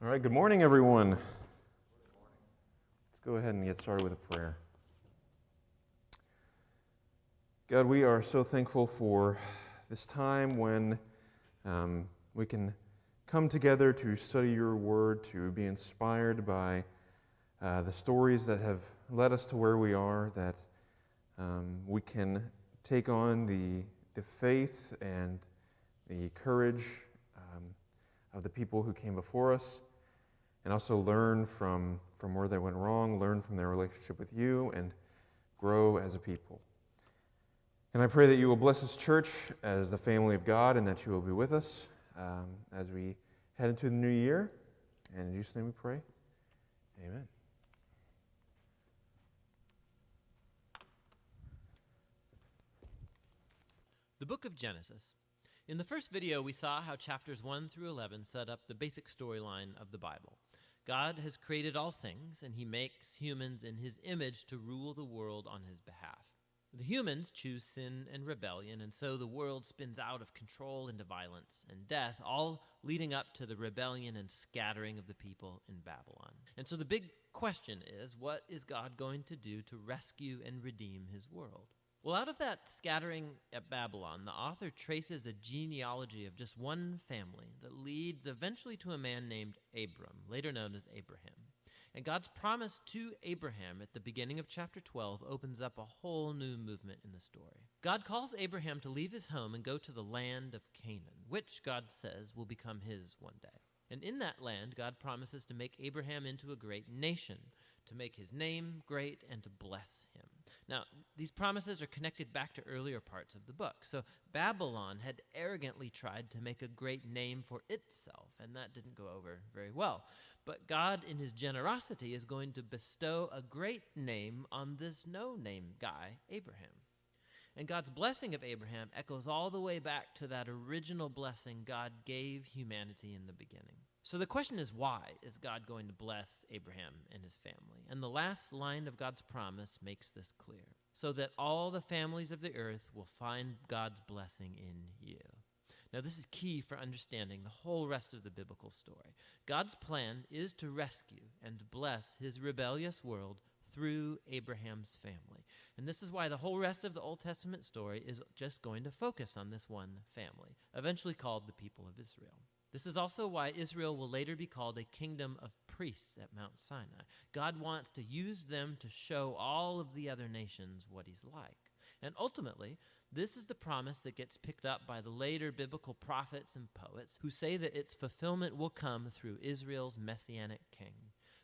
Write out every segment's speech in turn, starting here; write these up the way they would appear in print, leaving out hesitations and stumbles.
All right, good morning, everyone. Let's go ahead and get started with a prayer. God, we are so thankful for this time when we can come together to study your word, to be inspired by the stories that have led us to where we are, that we can take on the faith and the courage of the people who came before us, and also learn from where they went wrong, learn from their relationship with you, and grow as a people. And I pray that you will bless this church as the family of God, and that you will be with us as we head into the new year. And in Jesus' name we pray. Amen. The book of Genesis. In the first video, we saw how chapters 1 through 11 set up the basic storyline of the Bible. God has created all things, and he makes humans in his image to rule the world on his behalf. The humans choose sin and rebellion, and so the world spins out of control into violence and death, all leading up to the rebellion and scattering of the people in Babylon. And so the big question is, what is God going to do to rescue and redeem his world? Well, out of that scattering at Babylon, the author traces a genealogy of just one family that leads eventually to a man named Abram, later known as Abraham. And God's promise to Abraham at the beginning of chapter 12 opens up a whole new movement in the story. God calls Abraham to leave his home and go to the land of Canaan, which God says will become his one day. And in that land, God promises to make Abraham into a great nation, to make his name great, and to bless him. Now, these promises are connected back to earlier parts of the book. So Babylon had arrogantly tried to make a great name for itself, and that didn't go over very well. But God, in his generosity, is going to bestow a great name on this no-name guy, Abraham. And God's blessing of Abraham echoes all the way back to that original blessing God gave humanity in the beginning. So the question is, why is God going to bless Abraham and his family? And the last line of God's promise makes this clear. So that all the families of the earth will find God's blessing in you. Now, this is key for understanding the whole rest of the biblical story. God's plan is to rescue and bless his rebellious world through Abraham's family. And this is why the whole rest of the Old Testament story is just going to focus on this one family, eventually called the people of Israel. This is also why Israel will later be called a kingdom of priests at Mount Sinai. God wants to use them to show all of the other nations what he's like. And ultimately, this is the promise that gets picked up by the later biblical prophets and poets who say that its fulfillment will come through Israel's messianic king,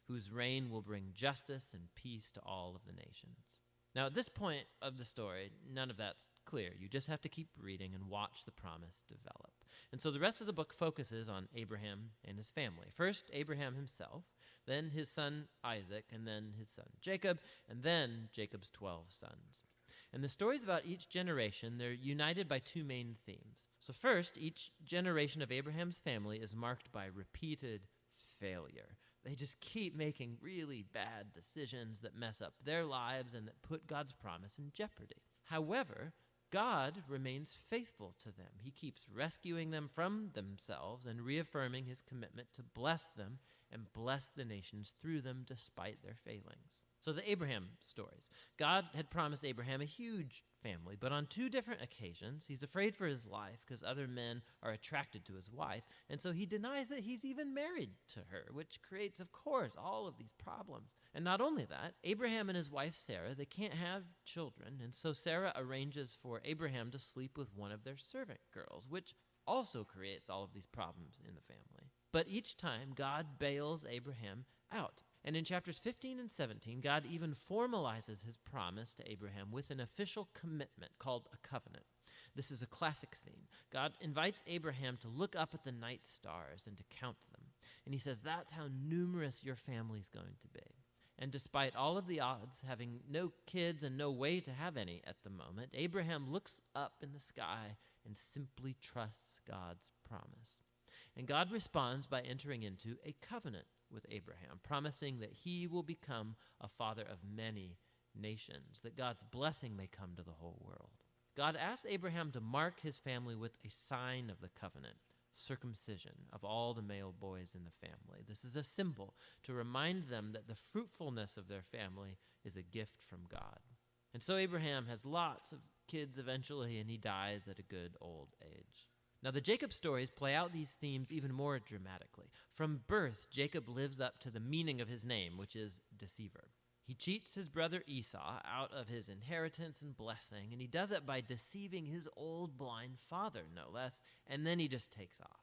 whose reign will bring justice and peace to all of the nations. Now, at this point of the story, none of that's clear. You just have to keep reading and watch the promise develop. And so the rest of the book focuses on Abraham and his family. First, Abraham himself, then his son Isaac, and then his son Jacob, and then Jacob's 12 sons. And the stories about each generation, they're united by two main themes. So first, each generation of Abraham's family is marked by repeated failure. They just keep making really bad decisions that mess up their lives and that put God's promise in jeopardy. However, God remains faithful to them. He keeps rescuing them from themselves and reaffirming his commitment to bless them and bless the nations through them despite their failings. So the Abraham stories. God had promised Abraham a huge family, but on two different occasions, he's afraid for his life because other men are attracted to his wife, and so he denies that he's even married to her, which creates, of course, all of these problems. And not only that, Abraham and his wife Sarah, they can't have children, and so Sarah arranges for Abraham to sleep with one of their servant girls, which also creates all of these problems in the family. But each time, God bails Abraham out. And in chapters 15 and 17, God even formalizes his promise to Abraham with an official commitment called a covenant. This is a classic scene. God invites Abraham to look up at the night stars and to count them. And he says, that's how numerous your family's going to be. And despite all of the odds, having no kids and no way to have any at the moment, Abraham looks up in the sky and simply trusts God's promise. And God responds by entering into a covenant with Abraham, promising that he will become a father of many nations, that God's blessing may come to the whole world. God asks Abraham to mark his family with a sign of the covenant, circumcision of all the male boys in the family. This is a symbol to remind them that the fruitfulness of their family is a gift from God. And so Abraham has lots of kids eventually, and he dies at a good old age. Now, the Jacob stories play out these themes even more dramatically. From birth, Jacob lives up to the meaning of his name, which is deceiver. He cheats his brother Esau out of his inheritance and blessing, and he does it by deceiving his old blind father, no less, and then he just takes off.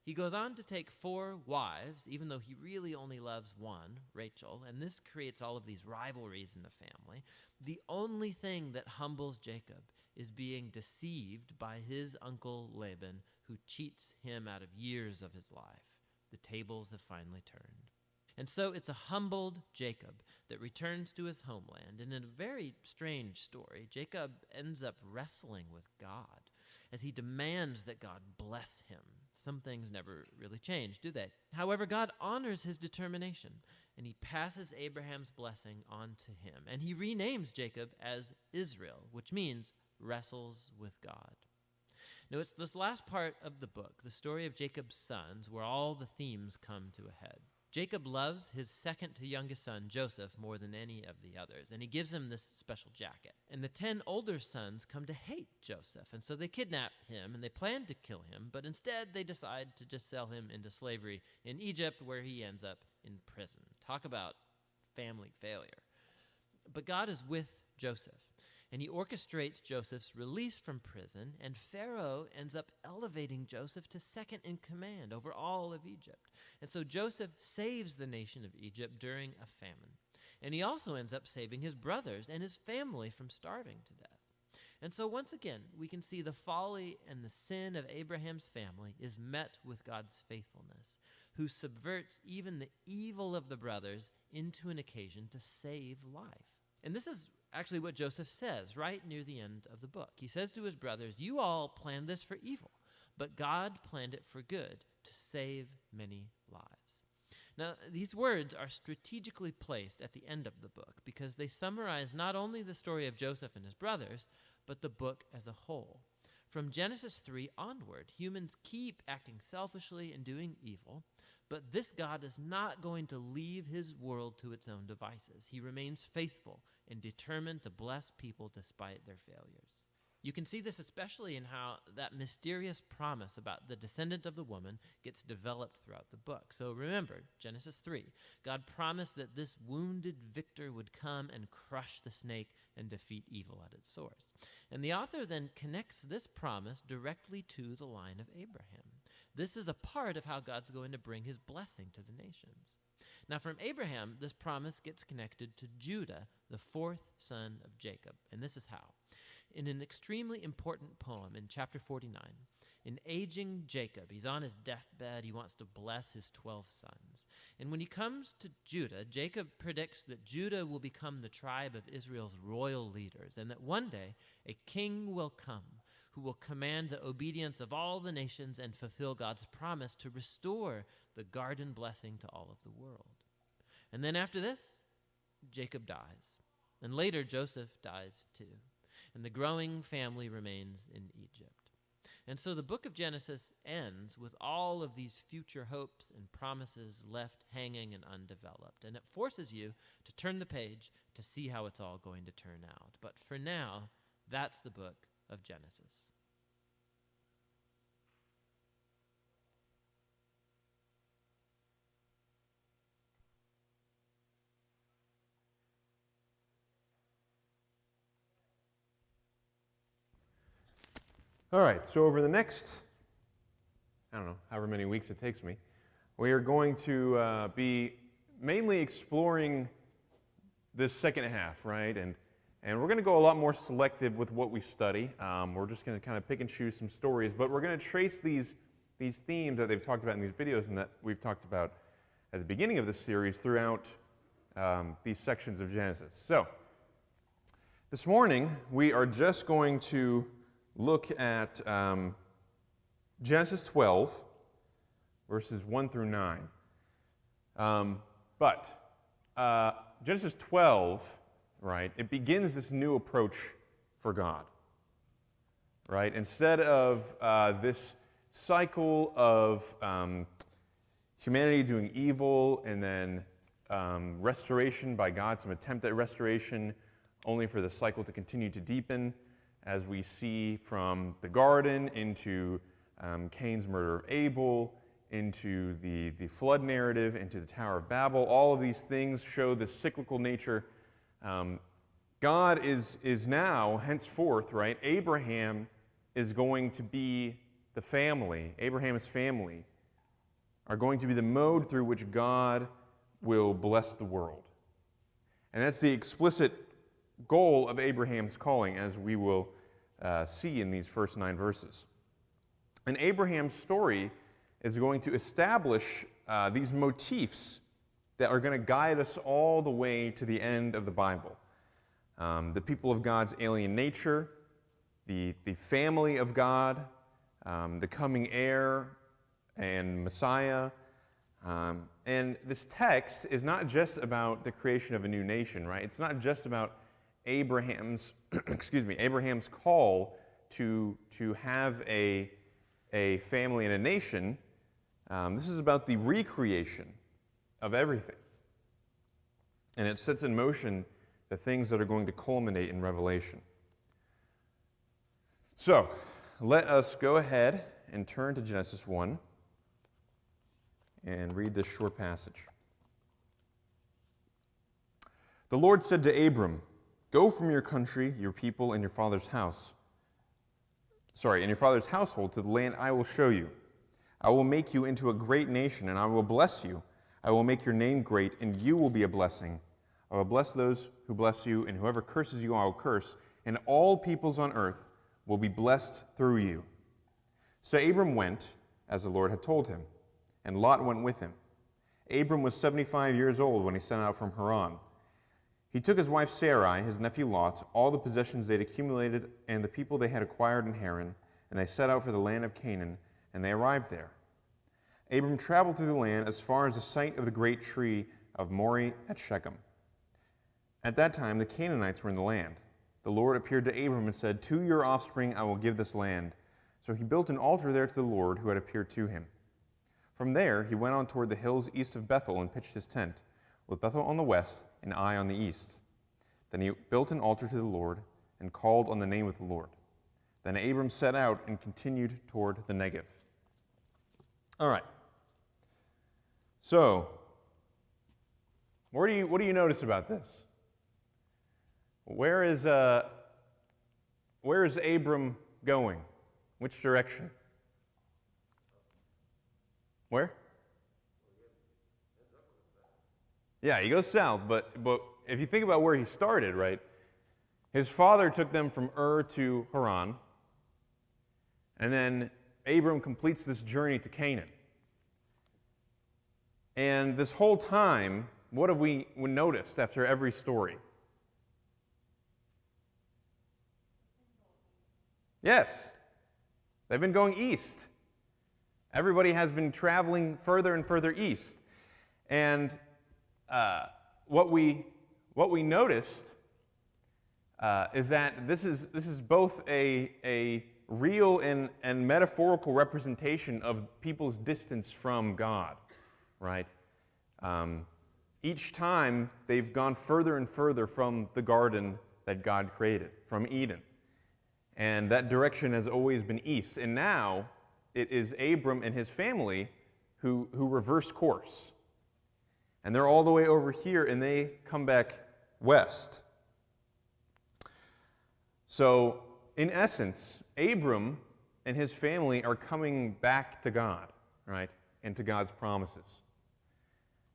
He goes on to take 4 wives, even though he really only loves one, Rachel, and this creates all of these rivalries in the family. The only thing that humbles Jacob is being deceived by his uncle Laban, who cheats him out of years of his life. The tables have finally turned. And so it's a humbled Jacob that returns to his homeland. And in a very strange story, Jacob ends up wrestling with God as he demands that God bless him. Some things never really change, do they? However, God honors his determination, and he passes Abraham's blessing on to him. And he renames Jacob as Israel, which means wrestles with God. Now, it's this last part of the book, the story of Jacob's sons, where all the themes come to a head. Jacob loves his second to youngest son, Joseph, more than any of the others, and he gives him this special jacket. And the 10 older sons come to hate Joseph, and so they kidnap him, and they plan to kill him, but instead they decide to just sell him into slavery in Egypt, where he ends up in prison. Talk about family failure. But God is with Joseph, and he orchestrates Joseph's release from prison, and Pharaoh ends up elevating Joseph to second in command over all of Egypt. And so Joseph saves the nation of Egypt during a famine. And he also ends up saving his brothers and his family from starving to death. And so once again, we can see the folly and the sin of Abraham's family is met with God's faithfulness, who subverts even the evil of the brothers into an occasion to save life. And this is actually what Joseph says right near the end of the book. He says to his brothers, "You all planned this for evil, but God planned it for good, to save many lives." Now, these words are strategically placed at the end of the book because they summarize not only the story of Joseph and his brothers, but the book as a whole. From Genesis 3 onward, humans keep acting selfishly and doing evil, but this God is not going to leave his world to its own devices. He remains faithful and determined to bless people despite their failures. You can see this especially in how that mysterious promise about the descendant of the woman gets developed throughout the book. So remember, Genesis 3, God promised that this wounded victor would come and crush the snake and defeat evil at its source. And the author then connects this promise directly to the line of Abraham. This is a part of how God's going to bring his blessing to the nations. Now, from Abraham, this promise gets connected to Judah, the 4th son of Jacob. And this is how. In an extremely important poem in chapter 49, in aging Jacob, he's on his deathbed, he wants to bless his 12 sons. And when he comes to Judah, Jacob predicts that Judah will become the tribe of Israel's royal leaders, and that one day a king will come who will command the obedience of all the nations and fulfill God's promise to restore the garden blessing to all of the world. And then after this, Jacob dies. And later, Joseph dies too. And the growing family remains in Egypt. And so the book of Genesis ends with all of these future hopes and promises left hanging and undeveloped. And it forces you to turn the page to see how it's all going to turn out. But for now, that's the book of Genesis. All right, so over the next, I don't know, however many weeks it takes me, we are going to be mainly exploring this second half, right? And we're going to go a lot more selective with what we study. We're just going to kind of pick and choose some stories, but we're going to trace these themes that they've talked about in these videos and that we've talked about at the beginning of this series throughout these sections of Genesis. So, this morning, we are just going to look at Genesis 12, verses 1 through 9. Genesis 12, right, it begins this new approach for God, right? Instead of this cycle of humanity doing evil and then restoration by God, some attempt at restoration, only for the cycle to continue to deepen, as we see from the garden into Cain's murder of Abel, into the flood narrative, into the Tower of Babel. All of these things show the cyclical nature. God is now, henceforth, right? Abraham is going to be the family. Abraham's family are going to be the mode through which God will bless the world. And that's the explicit goal of Abraham's calling, as we will see in these first 9 verses. And Abraham's story is going to establish these motifs that are going to guide us all the way to the end of the Bible. The people of God's alien nature, the family of God, the coming heir and Messiah. And this text is not just about the creation of a new nation, right? It's not just about Abraham's, Abraham's call to have a family and a nation. This is about the recreation of everything. And it sets in motion the things that are going to culminate in Revelation. So, let us go ahead and turn to Genesis 1 and read this short passage. The Lord said to Abram, "Go from your country, your people, and your father's house. And your father's household to the land I will show you. I will make you into a great nation, and I will bless you. I will make your name great, and you will be a blessing. I will bless those who bless you, and whoever curses you I will curse, and all peoples on earth will be blessed through you." So Abram went, as the Lord had told him, and Lot went with him. Abram was 75 years old when he set out from Haran. He took his wife Sarai, his nephew Lot, all the possessions they had accumulated, and the people they had acquired in Haran, and they set out for the land of Canaan, and they arrived there. Abram traveled through the land as far as the site of the great tree of Moreh at Shechem. At that time the Canaanites were in the land. The Lord appeared to Abram and said, "To your offspring I will give this land." So he built an altar there to the Lord who had appeared to him. From there he went on toward the hills east of Bethel and pitched his tent, with Bethel on the west and Ai on the east. Then he built an altar to the Lord and called on the name of the Lord. Then Abram set out and continued toward the Negev. All right. So, what do you notice about this? Where is Abram going? Which direction? Where? Yeah, he goes south, but if you think about where he started, right? His father took them from Ur to Haran, and then Abram completes this journey to Canaan. And this whole time, what have we noticed after every story? Yes, they've been going east. Everybody has been traveling further and further east. And what we noticed is that this is both a real and metaphorical representation of people's distance from God, right? Each time they've gone further and further from the garden that God created, from Eden. And that direction has always been east. And now it is Abram and his family who reverse course. And they're all the way over here, and they come back west. So, in essence, Abram and his family are coming back to God, right? And to God's promises.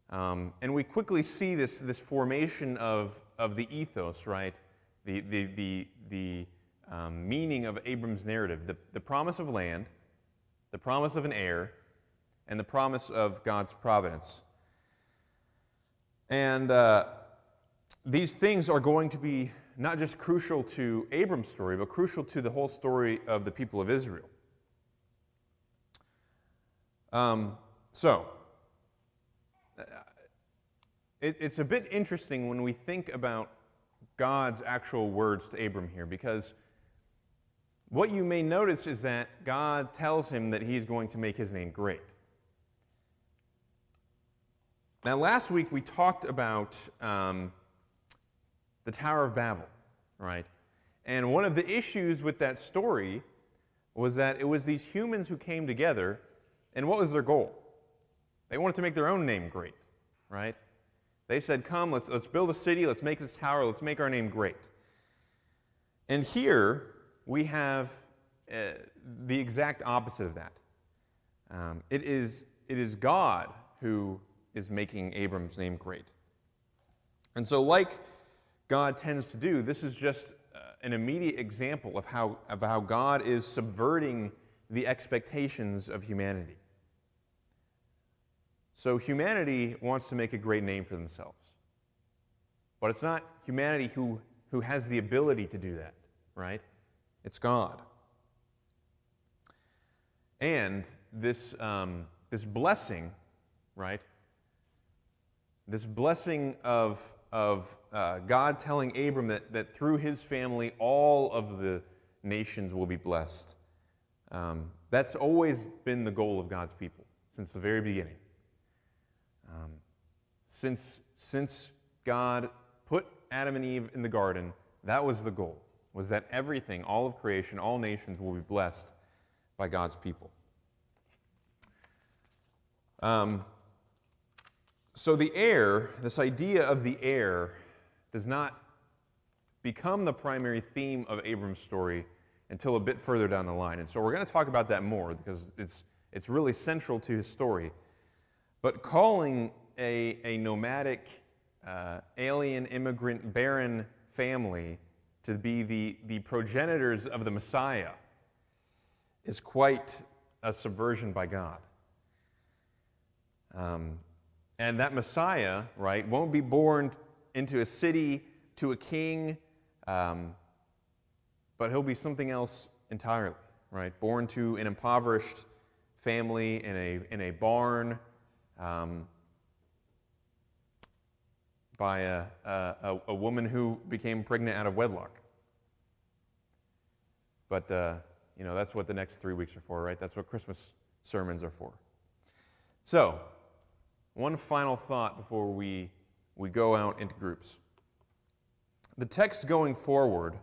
And we quickly see this formation of the ethos, right? The meaning of Abram's narrative. The promise of land, the promise of an heir, and the promise of God's providence. And these things are going to be not just crucial to Abram's story, but crucial to the whole story of the people of Israel. It's a bit interesting when we think about God's actual words to Abram here, because what you may notice is that God tells him that he's going to make his name great. Now, last week we talked about the Tower of Babel, right? And one of the issues with that story was that it was these humans who came together, and what was their goal? They wanted to make their own name great, right? They said, come, let's build a city, let's make this tower, let's make our name great. And here we have the exact opposite of that. It is God who is making Abram's name great. And so like God tends to do, this is just an immediate example of how God is subverting the expectations of humanity. So humanity wants to make a great name for themselves. But it's not humanity who has the ability to do that, right? It's God. And this blessing, right? This blessing of God telling Abram that through his family all of the nations will be blessed. That's always been the goal of God's people since the very beginning. Since God put Adam and Eve in the garden, that was the goal, was that everything, all of creation, all nations will be blessed by God's people. So the heir, this idea of the heir, does not become the primary theme of Abram's story until a bit further down the line. And so we're going to talk about that more because it's really central to his story. But calling a nomadic, alien, immigrant, barren family to be the progenitors of the Messiah is quite a subversion by God. And that Messiah, right, won't be born into a city to a king, but he'll be something else entirely, right? Born to an impoverished family in a barn by a woman who became pregnant out of wedlock. But that's what the next 3 weeks are for, right? That's what Christmas sermons are for. So, one final thought before we go out into groups. The text going forward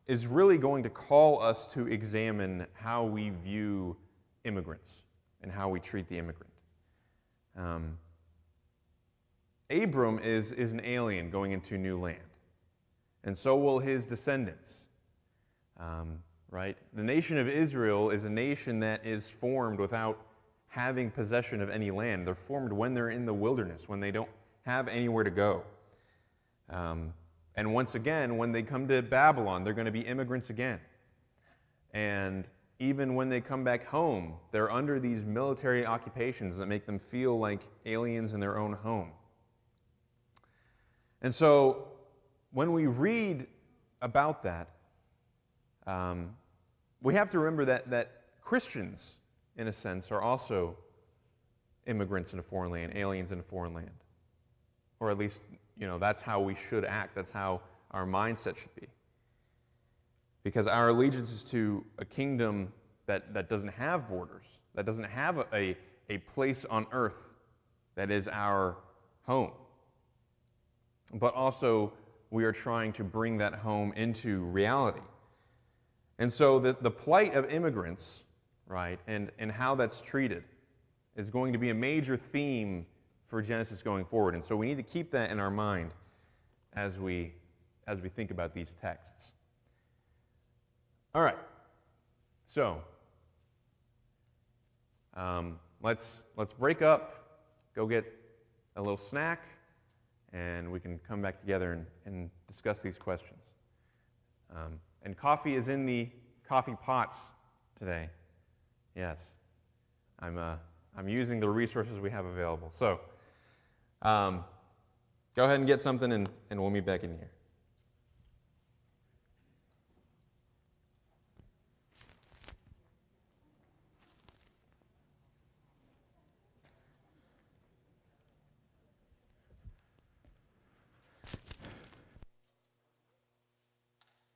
is really going to call us to examine how we view immigrants and how we treat the immigrant. Abram is an alien going into new land, and so will his descendants. Right? The nation of Israel is a nation that is formed without having possession of any land. They're formed when they're in the wilderness, when they don't have anywhere to go. And once again, when they come to Babylon, they're going to be immigrants again. And even when they come back home, they're under these military occupations that make them feel like aliens in their own home. And so when we read about that, we have to remember that Christians, in a sense, are also immigrants in a foreign land, aliens in a foreign land. Or at least, that's how we should act. That's how our mindset should be. Because our allegiance is to a kingdom that doesn't have borders, that doesn't have a place on earth that is our home. But also, we are trying to bring that home into reality. And so the plight of immigrants, right, and how that's treated is going to be a major theme for Genesis going forward. And so we need to keep that in our mind as we think about these texts. All right. So let's break up, go get a little snack, and we can come back together and discuss these questions. And coffee is in the coffee pots today. Yes, I'm using the resources we have available. So go ahead and get something, and we'll meet back in here.